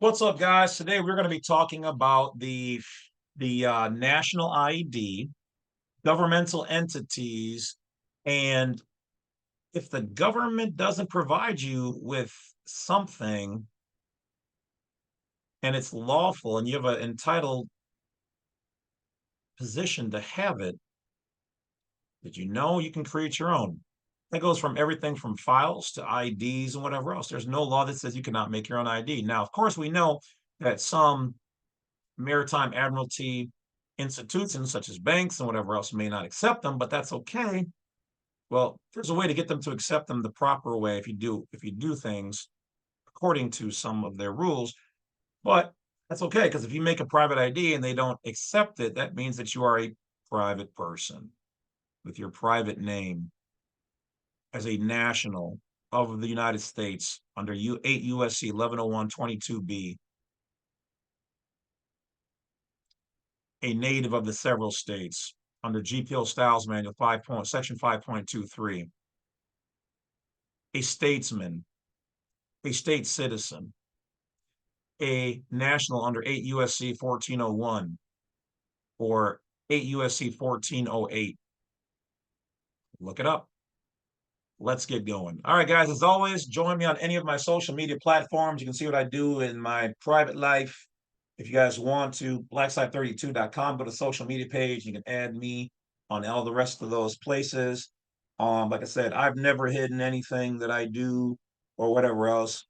What's up, guys? Today we're going to be talking about the national ID, governmental entities, and if the government doesn't provide you with something and it's lawful and you have an entitled position to have it, did you know you can create your own? That goes from everything from files to IDs and whatever else. There's no law that says you cannot make your own ID. Now, of course, we know that some maritime admiralty institutions such as banks and whatever else may not accept them, but that's okay. Well, there's a way to get them to accept them the proper way if you do things according to some of their rules. But that's okay, because if you make a private ID and they don't accept it, that means that you are a private person with your private name as a national of the United States under 8 U.S.C. 1101-22B, a native of the several states under GPO Styles Manual Section 5.23, a statesman, a state citizen, a national under 8 U.S.C. 1401 or 8 U.S.C. 1408. Look it up. Let's get going. All right, guys, as always, join me on any of my social media platforms. You can see what I do in my private life. If you guys want to, blackside32.com, go to social media page. You can add me on all the rest of those places. Like I said, I've never hidden anything that I do or whatever else.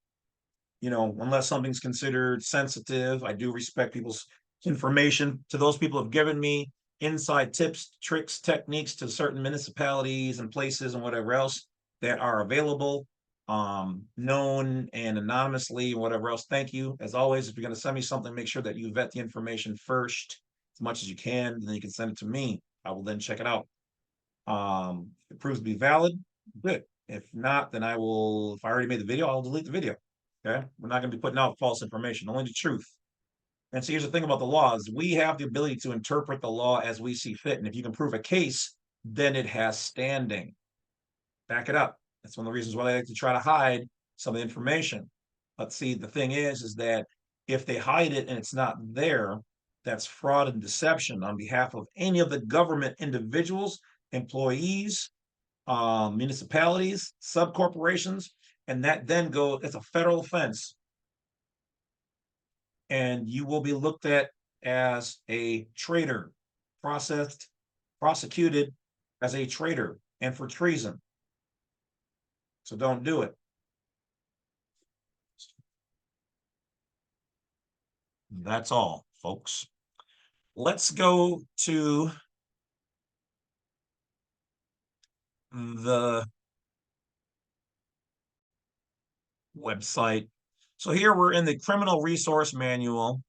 You know, unless something's considered sensitive, I do respect people's information. To those people who have given me inside tips, tricks, techniques to certain municipalities and places and whatever else that are available, known and anonymously and whatever else. Thank you. As always, if you're going to send me something, make sure that you vet the information first as much as you can, and then you can send it to me. I will then check it out. If it proves to be valid, good. If not, then I will, if I already made the video, I'll delete the video. Okay. We're not going to be putting out false information, only the truth. And so here's the thing about the law is we have the ability to interpret the law as we see fit. And if you can prove a case, then it has standing. Back it up. That's one of the reasons why they like to try to hide some of the information. But see, the thing is that if they hide it and it's not there, that's fraud and deception on behalf of any of the government individuals, employees, municipalities, subcorporations, and that then goes, it's a federal offense. And you will be looked at as a traitor, prosecuted as a traitor and for treason. So don't do it. That's all, folks. Let's go to the website. So here we're in the Criminal Resource Manual,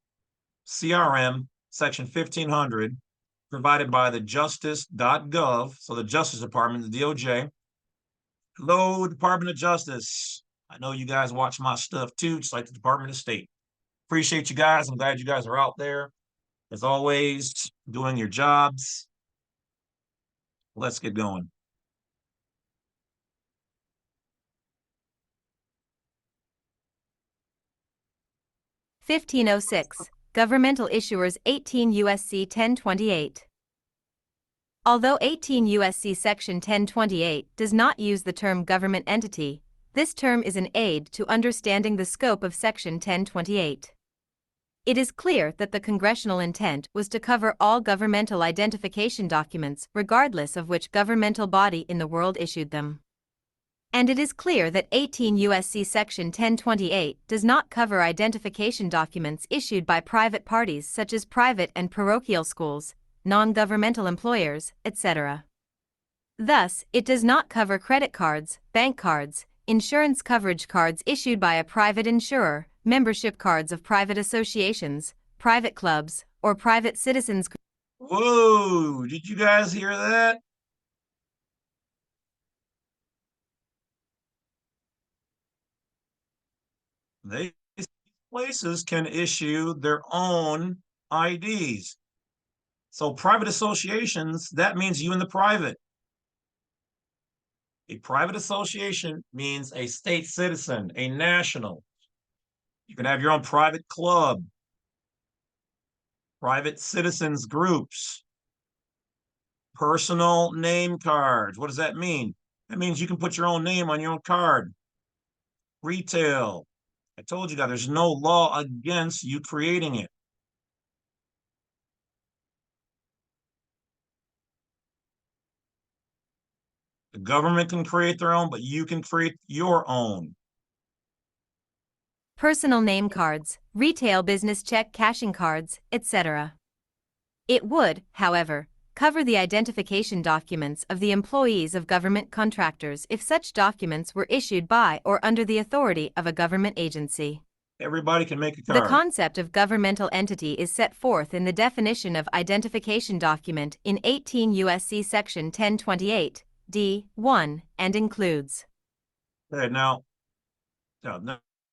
CRM, section 1500, provided by the justice.gov. So the Justice Department, the DOJ. Hello, Department of Justice. I know you guys watch my stuff too, just like the Department of State. Appreciate you guys. I'm glad you guys are out there, as always, doing your jobs. Let's get going. Governmental Issuers 18 U.S.C. 1028. Although 18 U.S.C. Section 1028 does not use the term government entity, this term is an aid to understanding the scope of Section 1028. It is clear that the congressional intent was to cover all governmental identification documents regardless of which governmental body in the world issued them. And it is clear that 18 U.S.C. Section 1028 does not cover identification documents issued by private parties such as private and parochial schools, non-governmental employers, etc. Thus, it does not cover credit cards, bank cards, insurance coverage cards issued by a private insurer, membership cards of private associations, private clubs, or private citizens. Whoa, did you guys hear that? These places can issue their own IDs. So private associations, that means you and the private. A private association means a state citizen, a national. You can have your own private club, private citizens groups, personal name cards. What does that mean? That means you can put your own name on your own card. Retail. I told you guys, there's no law against you creating it. The government can create their own, but you can create your own. Personal name cards, retail business check cashing cards, etc. It would, however, cover the identification documents of the employees of government contractors if such documents were issued by or under the authority of a government agency. Everybody can make a The card. concept of governmental entity is set forth in the definition of identification document in 18 U.S.C. section 1028, D1, and includes Okay, now,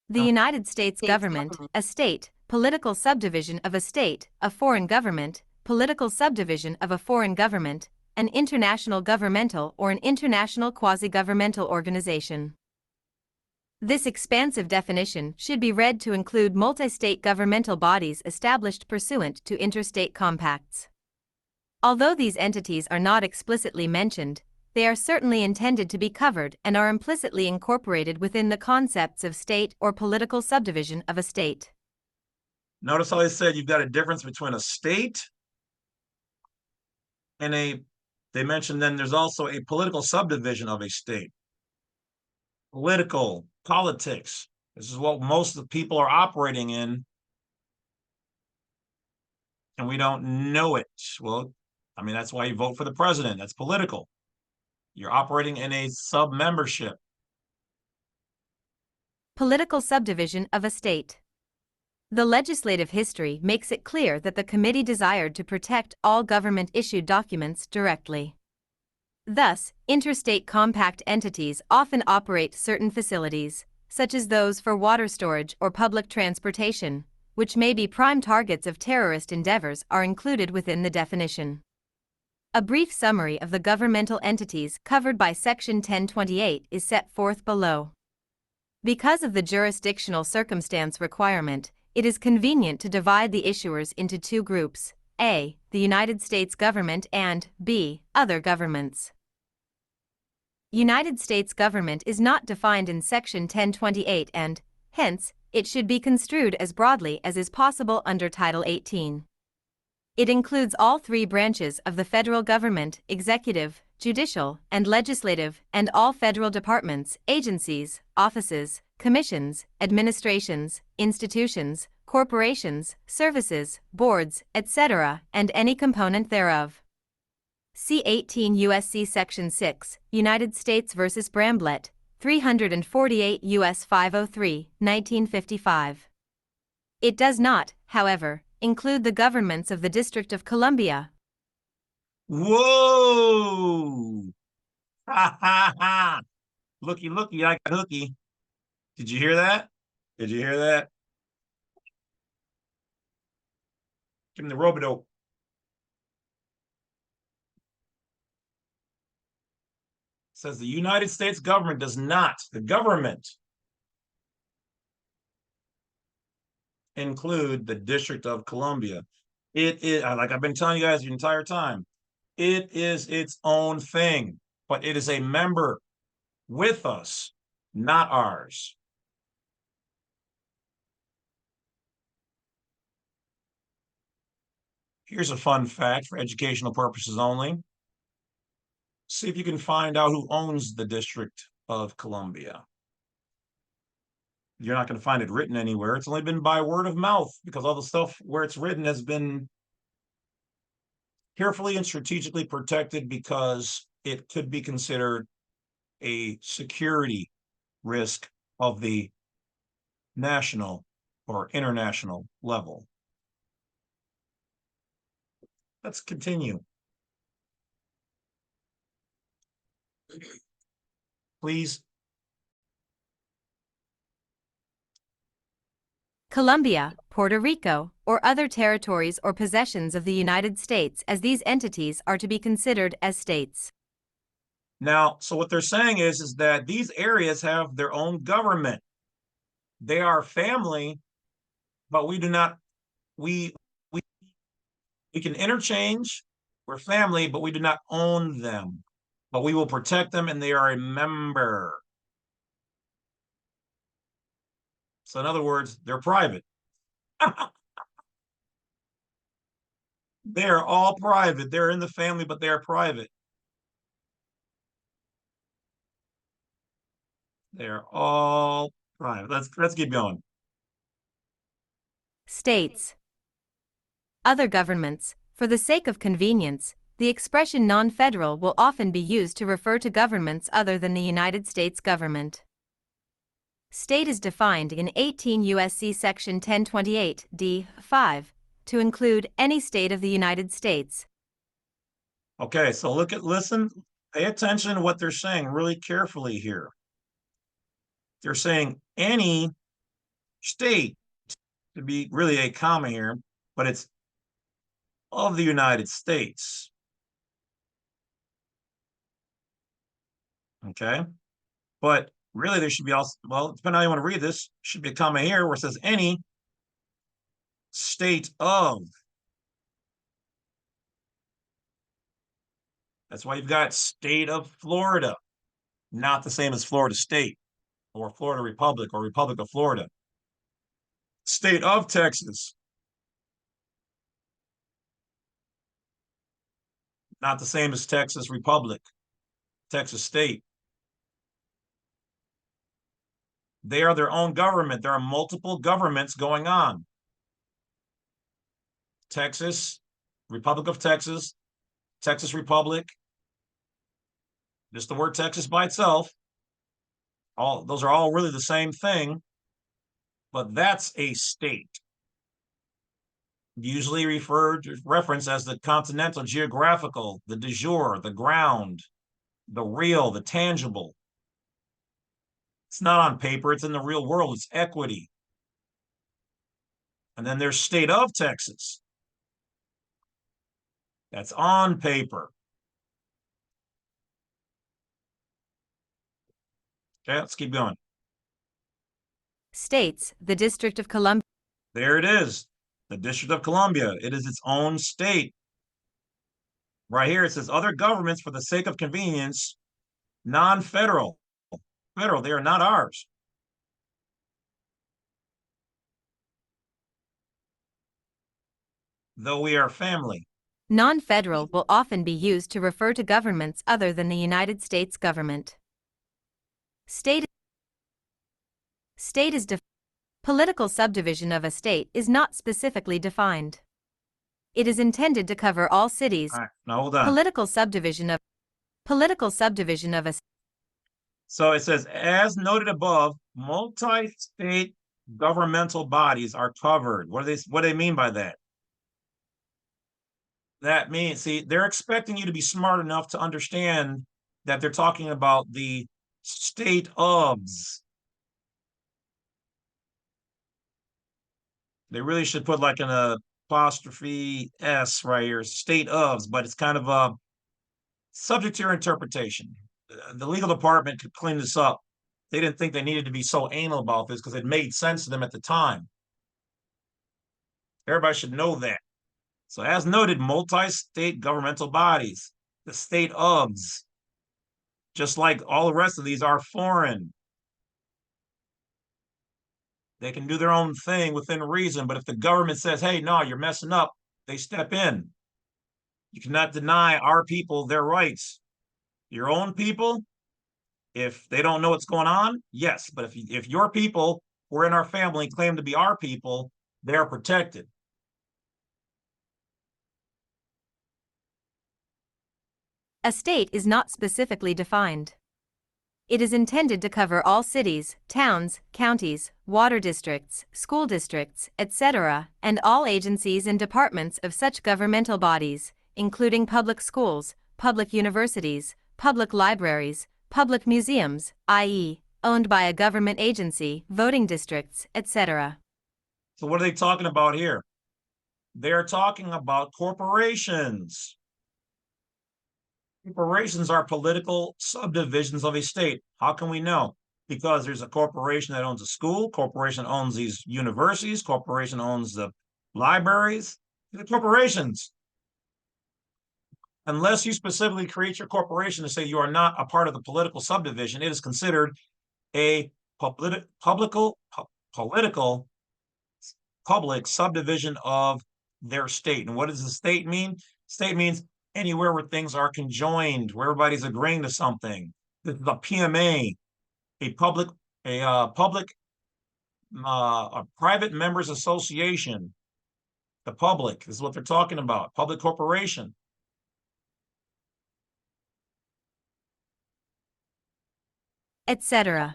the United States government, a state, political subdivision of a state, a foreign government, political subdivision of a foreign government, an international governmental or an international quasi-governmental organization. This expansive definition should be read to include multi-state governmental bodies established pursuant to interstate compacts. Although these entities are not explicitly mentioned, they are certainly intended to be covered and are implicitly incorporated within the concepts of state or political subdivision of a state. notice how I said you've got a difference between a state and they mentioned then there's also a political subdivision of a state. Politics. This is what most of the people are operating in, and we don't know it. Well, I mean, that's why you vote for the president. That's political. You're operating in a sub-membership. Political subdivision of a state. The legislative history makes it clear that the committee desired to protect all government-issued documents directly. Thus, interstate compact entities often operate certain facilities, such as those for water storage or public transportation, which may be prime targets of terrorist endeavors, are included within the definition. A brief summary of the governmental entities covered by Section 1028 is set forth below. Because of the jurisdictional circumstance requirement, it is convenient to divide the issuers into two groups: A, the United States government, and B, other governments. United States government is not defined in Section 1028 and, hence, it should be construed as broadly as is possible under Title 18. It includes all three branches of the federal government: executive, judicial, and legislative, and all federal departments, agencies, offices, commissions, administrations, institutions, corporations, services, boards, etc., and any component thereof. See 18 U.S.C. Section 6, United States v. Bramblett, 348 U.S. 503, 1955. It does not, however, include the governments of the District of Columbia. Whoa! Ha ha ha! Looky, I got hooky. Did you hear that? Did you hear that? Give me the rope-a-dope. Says the United States government does not, the government, include the District of Columbia. It is, like I've been telling you guys the entire time, it is its own thing, but it is a member with us, not ours. Here's a fun fact for educational purposes only. See if you can find out who owns the District of Columbia. You're not going to find it written anywhere. It's only been by word of mouth because all the stuff where it's written has been carefully and strategically protected because it could be considered a security risk of the national or international level. Let's continue. Please. Colombia, Puerto Rico, or other territories or possessions of the United States, as these entities are to be considered as states. Now, so what they're saying is that these areas have their own government. They are family, but we do not, we we can interchange. We're family, but we do not own them. But we will protect them and they are a member. So in other words, they're private. They're all private. They're in the family, but they're private. They're all private. Let's keep going. States. Other governments. For the sake of convenience, the expression non-federal will often be used to refer to governments other than the United States government. State is defined in 18 U.S.C. section 1028 D.5 to include any state of the United States. Okay, so listen, pay attention to what they're saying really carefully here. They're saying any state, to be really a comma here, but it's of the United States. Okay, but really there should be also, well, depending on how you want to read this, should be a comma here where it says any state of. That's why you've got state of Florida, not the same as Florida State or Florida Republic or Republic of Florida. State of Texas, not the same as Texas Republic, Texas State. They are their own government. There are multiple governments going on. Texas, Republic of Texas, Texas Republic, just the word Texas by itself. All those are all really the same thing, but that's a state. Usually referenced as the continental, geographical, the de jure, the ground, the real, the tangible. It's not on paper, it's in the real world, it's equity. And then there's state of Texas. That's on paper. Okay, let's keep going. States, the District of Columbia. There it is, the District of Columbia. It is its own state. Right here, it says other governments for the sake of convenience, non-federal. Federal, they are not ours. Though we are family. Non-federal will often be used to refer to governments other than the United States government. State is political subdivision of a state is not specifically defined. It is intended to cover all cities. All right, now hold on. Political subdivision of a. So it says, as noted above, multi-state governmental bodies are covered. What do they mean by that? That means, see, they're expecting you to be smart enough to understand that they're talking about the state ofs. They really should put like an apostrophe S right here, state ofs, but it's kind of subject to your interpretation. The legal department could clean this up. They didn't think they needed to be so anal about this because it made sense to them at the time. Everybody should know that. So as noted, multi-state governmental bodies, the state ofs, just like all the rest of these, are foreign. They can do their own thing within reason, but if the government says, hey, no, you're messing up, they step in. You cannot deny our people their rights. Your own people, if they don't know what's going on, yes, but if your people who are in our family claim to be our people, they're protected. A state is not specifically defined. It is intended to cover all cities, towns, counties, water districts, school districts, etc., and all agencies and departments of such governmental bodies, including public schools, public universities, public libraries, public museums, i.e., owned by a government agency, voting districts, etc. So what are they talking about here? They're talking about corporations. Corporations are political subdivisions of a state. How can we know? because there's a corporation that owns a school, corporation owns these universities, corporation owns the libraries, the corporations. Unless you specifically create your corporation to say you are not a part of the political subdivision, it is considered a public subdivision of their state. And what does the state mean? State means anywhere where things are conjoined, where everybody's agreeing to something. This is a PMA, a private members association. The public is what they're talking about. Public corporation. etc.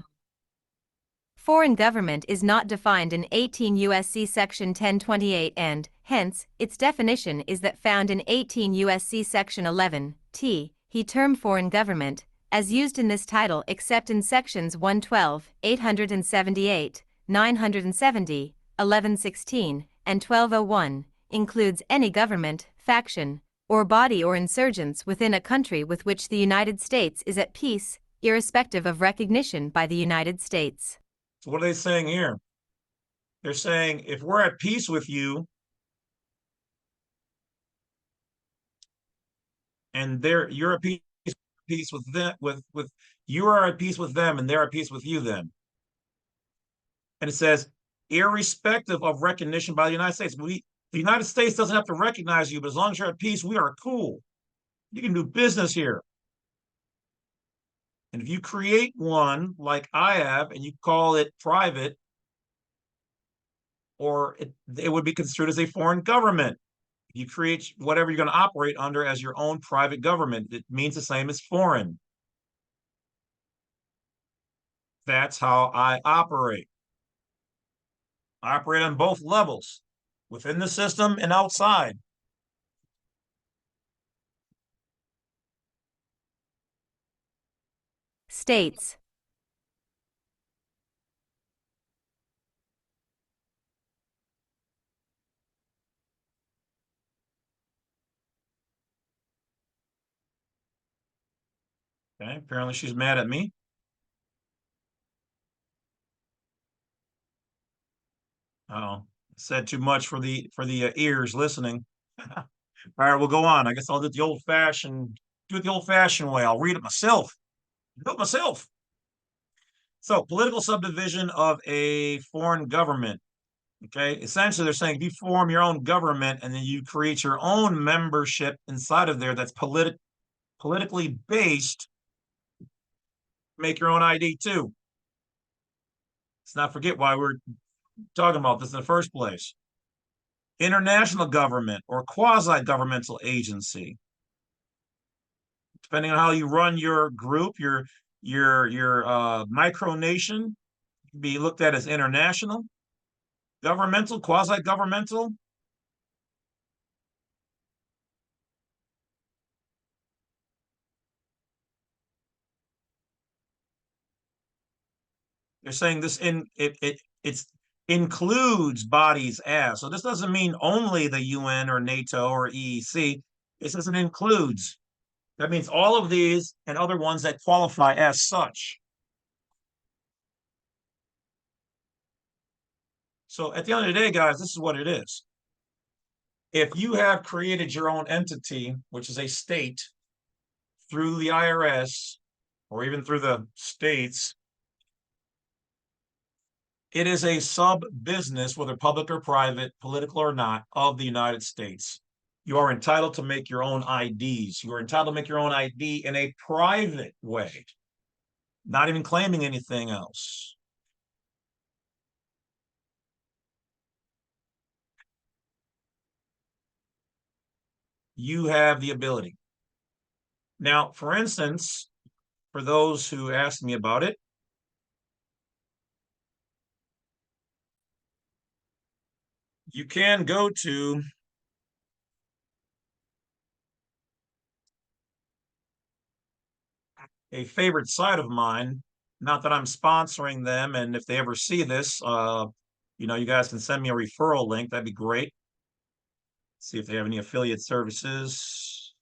Foreign government is not defined in 18 U.S.C. Section 1028 and, hence, its definition is that found in 18 U.S.C. Section 11, t. He term foreign government, as used in this title except in Sections 112, 878, 970, 1116, and 1201, includes any government, faction, or body or insurgents within a country with which the United States is at peace, irrespective of recognition by the United States. So what are they saying here? They're saying if we're at peace with you and you're at peace with them, with you are at peace with them and they're at peace with you then. And it says, irrespective of recognition by the United States. The United States doesn't have to recognize you, but as long as you're at peace, we are cool. You can do business here. And if you create one like I have and you call it private, or it would be construed as a foreign government. You create whatever you're going to operate under as your own private government. It means the same as foreign. That's how I operate. I operate on both levels, within the system and outside. States. Okay, apparently she's mad at me. Oh, said too much for the ears listening. All right, we'll go on. I guess I'll do it the old-fashioned way. I'll read it myself. Do it myself. So, political subdivision of a foreign government. Okay, essentially, they're saying if you form your own government and then you create your own membership inside of there that's politically based, make your own ID too. Let's not forget why we're talking about this in the first place. International government or quasi-governmental agency. Depending on how you run your group, your micronation can be looked at as international, governmental, quasi-governmental. They're saying this it's includes bodies as. So this doesn't mean only the UN or NATO or EEC. It says it includes. That means all of these and other ones that qualify as such. So at the end of the day, guys, this is what it is. If you have created your own entity, which is a state, through the IRS or even through the states, it is a sub-business, whether public or private, political or not, of the United States. You are entitled to make your own IDs. You are entitled to make your own ID in a private way, not even claiming anything else. You have the ability. Now, for instance, for those who asked me about it, you can go to a favorite site of mine. Not that I'm sponsoring them, and if they ever see this, you guys can send me a referral link. That'd be great. See if they have any affiliate services.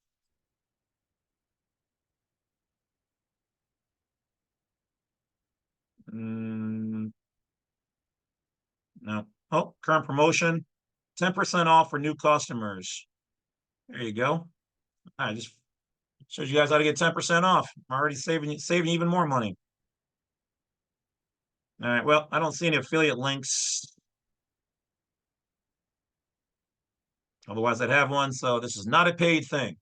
No. Oh, current promotion, 10% off for new customers. There you go. I just shows you guys how to get 10% off. I'm already saving even more money. All right, well, I don't see any affiliate links. Otherwise, I'd have one. So this is not a paid thing.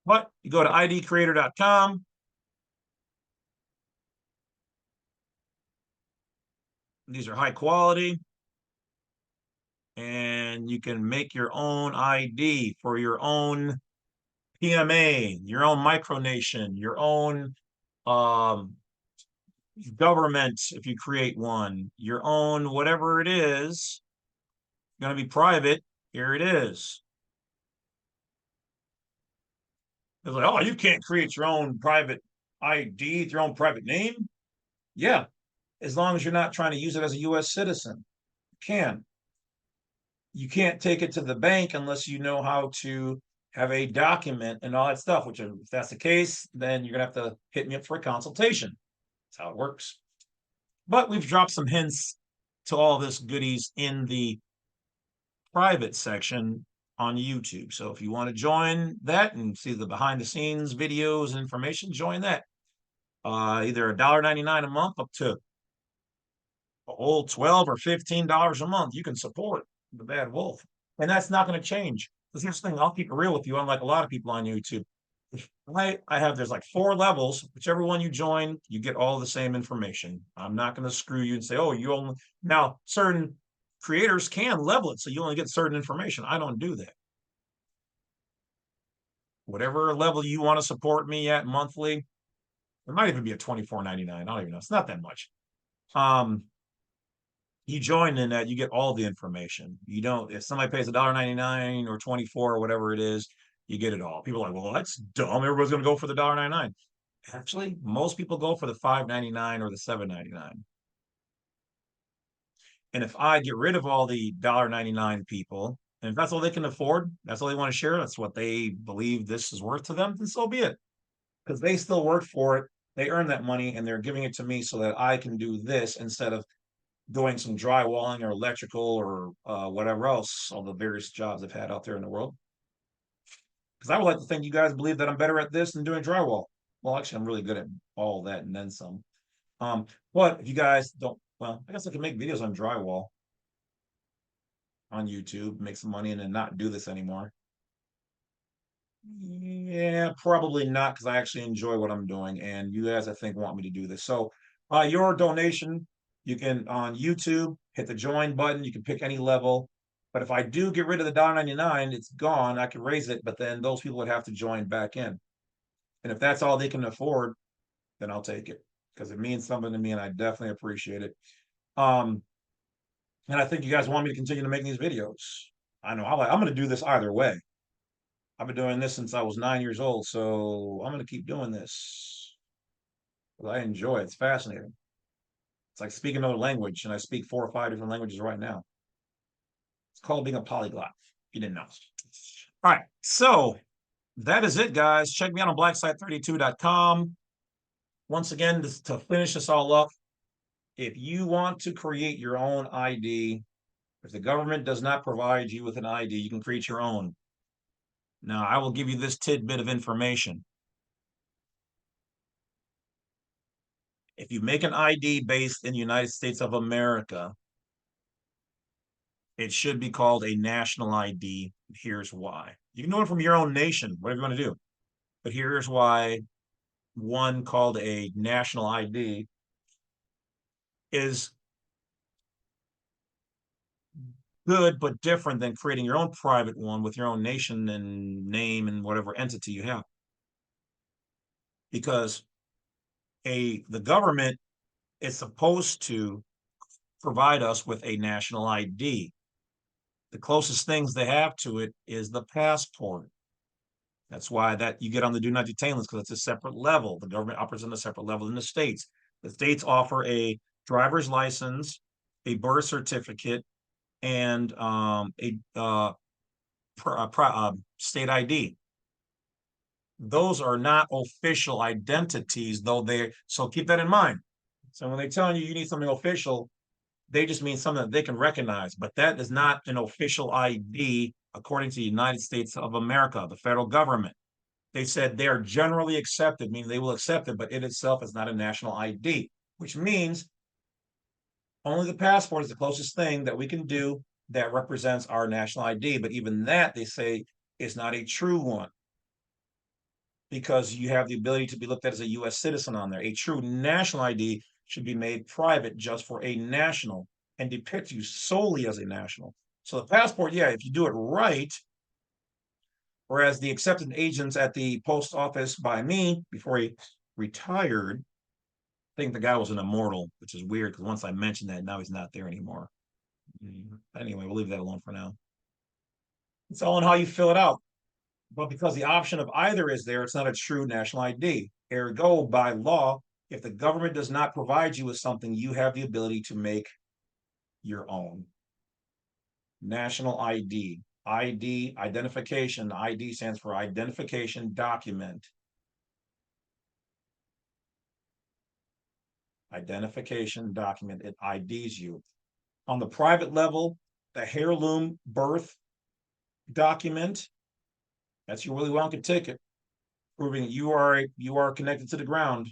But you go to idcreator.com. These are high quality. And you can make your own ID for your own PMA, your own micronation, your own government, if you create one, your own whatever it is, going to be private. Here it is. It's like, oh, you can't create your own private ID, your own private name. Yeah, as long as you're not trying to use it as a U.S. citizen, you can. You can't take it to the bank unless you know how to have a document and all that stuff, which if that's the case, then you're going to have to hit me up for a consultation. That's how it works. But we've dropped some hints to all this goodies in the private section on YouTube. So if you want to join that and see the behind the scenes videos and information, join that. Either $1.99 a month up to a whole $12 or $15 a month. You can support the Badwolf. And that's not going to change. Because here's the thing, I'll keep it real with you, unlike a lot of people on YouTube. There's like 4 levels. Whichever one you join, you get all the same information. I'm not going to screw you and say, oh, you only. Now, certain creators can level it, so you only get certain information. I don't do that. Whatever level you want to support me at monthly, it might even be a $24.99. I don't even know. It's not that much. You join in that, you get all the information. You don't, if somebody pays $1.99 or 24 or whatever it is, you get it all. People are like, well, that's dumb. Everybody's going to go for the $1.99. Actually, most people go for the $5.99 or the $7.99. And if I get rid of all the $1.99 people, and if that's all they can afford, that's all they want to share, that's what they believe this is worth to them, then so be it. Because they still work for it. They earn that money and they're giving it to me so that I can do this instead of doing some drywalling or electrical or whatever else, all the various jobs I've had out there in the world. Because I would like to think you guys believe that I'm better at this than doing drywall. Well, actually, I'm really good at all that and then some. But if you guys don't, well, I guess I can make videos on drywall on YouTube, make some money, and then not do this anymore. Yeah, probably not, because I actually enjoy what I'm doing, and you guys, I think, want me to do this. So, your donation, you can on YouTube hit the join button. You can pick any level, but if I do get rid of the $1.99, it's gone. I can raise it, but then those people would have to join back in. And if that's all they can afford, then I'll take it because it means something to me, and I definitely appreciate it. And I think you guys want me to continue to make these videos. I know I'm going to do this either way. I've been doing this since I was 9 years old, so I'm going to keep doing this. I enjoy it. It's fascinating. It's like speaking another language, and I speak 4 or 5 different languages right now. It's called being a polyglot, if you didn't know. All right, so that is it, guys. Check me out on blacksite32.com. Once again, to finish this all up, if you want to create your own ID, if the government does not provide you with an ID, you can create your own. Now, I will give you this tidbit of information. If you make an ID based in the United States of America, it should be called a national ID. Here's why. You can do it from your own nation, whatever you want to do. But here's why one called a national ID is good, but different than creating your own private one with your own nation and name and whatever entity you have. Because the government is supposed to provide us with a national ID. The closest things they have to it is the passport. That's why that you get on the do not detain list, because it's a separate level. The government operates on a separate level in the states. The states offer a driver's license, a birth certificate, and a state ID. Those are not official identities, though so keep that in mind. So when they're telling you need something official, they just mean something that they can recognize, but that is not an official ID according to the United States of America, the federal government. They said they are generally accepted, meaning they will accept it, but it itself is not a national ID, which means only the passport is the closest thing that we can do that represents our national ID. But even that, they say, is not a true one because you have the ability to be looked at as a U.S. citizen on there. A true national ID should be made private just for a national and depict you solely as a national. So the passport, yeah, if you do it right, whereas the accepted agents at the post office by me before he retired, I think the guy was an immortal, which is weird because once I mentioned that, now he's not there anymore. Anyway, we'll leave that alone for now. It's all in how you fill it out. But because the option of either is there, it's not a true national ID. Ergo, by law, if the government does not provide you with something, you have the ability to make your own. National ID. ID, identification. ID stands for identification document. Identification document. It IDs you. On the private level, the heirloom birth document. That's your Willy Wonka ticket, proving that you are connected to the ground,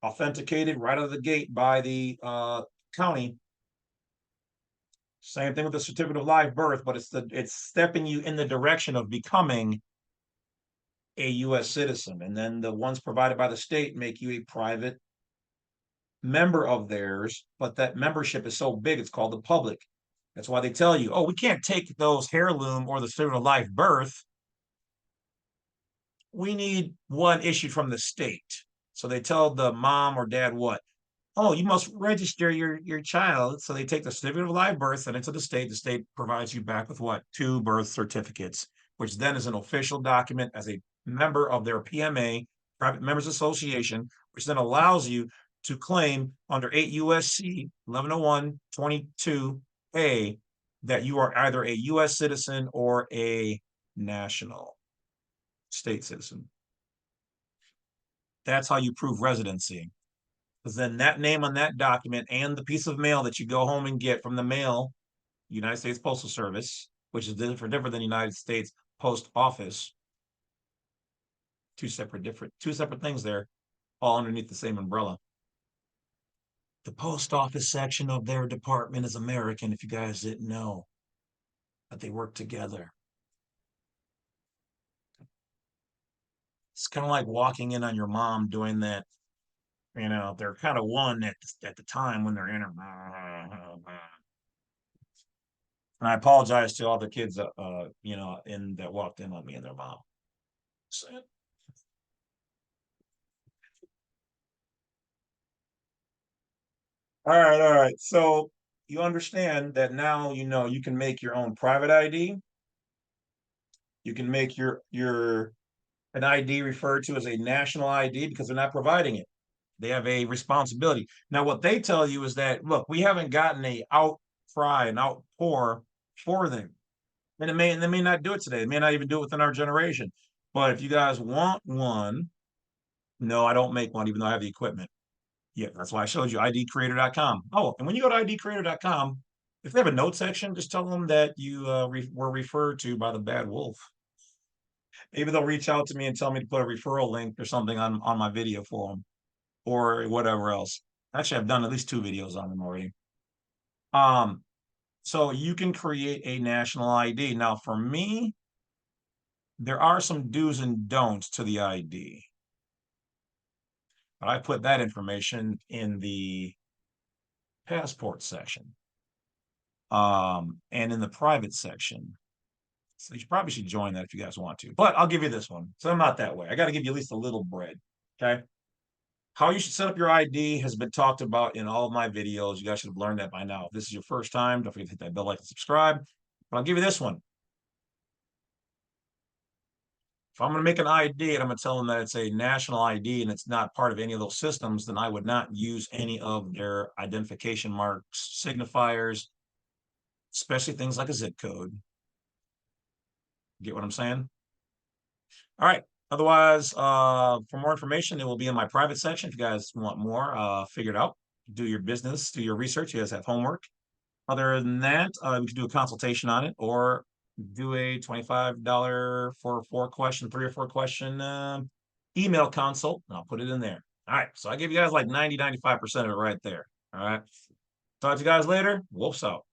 authenticated right out of the gate by the county. Same thing with the certificate of live birth, but it's stepping you in the direction of becoming a U.S. citizen. And then the ones provided by the state make you a private member of theirs, but that membership is so big, it's called the public. That's why they tell you, oh, we can't take those heirloom or the certificate of live birth. We need one issued from the state. So they tell the mom or dad what? Oh, you must register your child. So they take the certificate of live birth, send it to the state. The state provides you back with what? 2 birth certificates, which then is an official document as a member of their PMA, Private Members Association, which then allows you to claim under 8 U.S.C. 1101-22A that you are either a U.S. citizen or a national state citizen. That's how you prove residency. Because then that name on that document and the piece of mail that you go home and get from the mail, United States Postal Service, which is different than United States Post Office, two separate things there, all underneath the same umbrella. The post office section of their department is American, if you guys didn't know, but they work together. It's kind of like walking in on your mom doing that. You know, they're kind of one at the time when they're in her. And I apologize to all the kids, you know, that walked in on me and their mom. All right. So you understand that now you know you can make your own private ID. You can make an ID referred to as a national ID because they're not providing it. They have a responsibility. Now, what they tell you is that, look, we haven't gotten an outcry, an outpour for them. And they may not do it today. They may not even do it within our generation. But if you guys want one, no, I don't make one, even though I have the equipment. Yeah, that's why I showed you idcreator.com. Oh, and when you go to idcreator.com, if they have a note section, just tell them that you were referred to by the Badwolf. Maybe they'll reach out to me and tell me to put a referral link or something on my video for them or whatever else. Actually, I've done at least 2 videos on them already. So you can create a national ID. Now, for me, there are some do's and don'ts to the ID. But I put that information in the passport section and in the private section. So you probably should join that if you guys want to. But I'll give you this one. So I'm not that way. I got to give you at least a little bread. Okay. How you should set up your ID has been talked about in all of my videos. You guys should have learned that by now. If this is your first time, don't forget to hit that bell, like, and subscribe. But I'll give you this one. If I'm going to make an ID and I'm going to tell them that it's a national ID and it's not part of any of those systems, then I would not use any of their identification marks, signifiers, especially things like a zip code. Get what I'm saying? All right. Otherwise, for more information, it will be in my private section. If you guys want more, figure it out, do your business, do your research. You guys have homework. Other than that, we could do a consultation on it or do a $25 for 3 or 4 question email consult. And I'll put it in there. All right. So I give you guys like 95% of it right there. All right. Talk to you guys later. Wolf's out.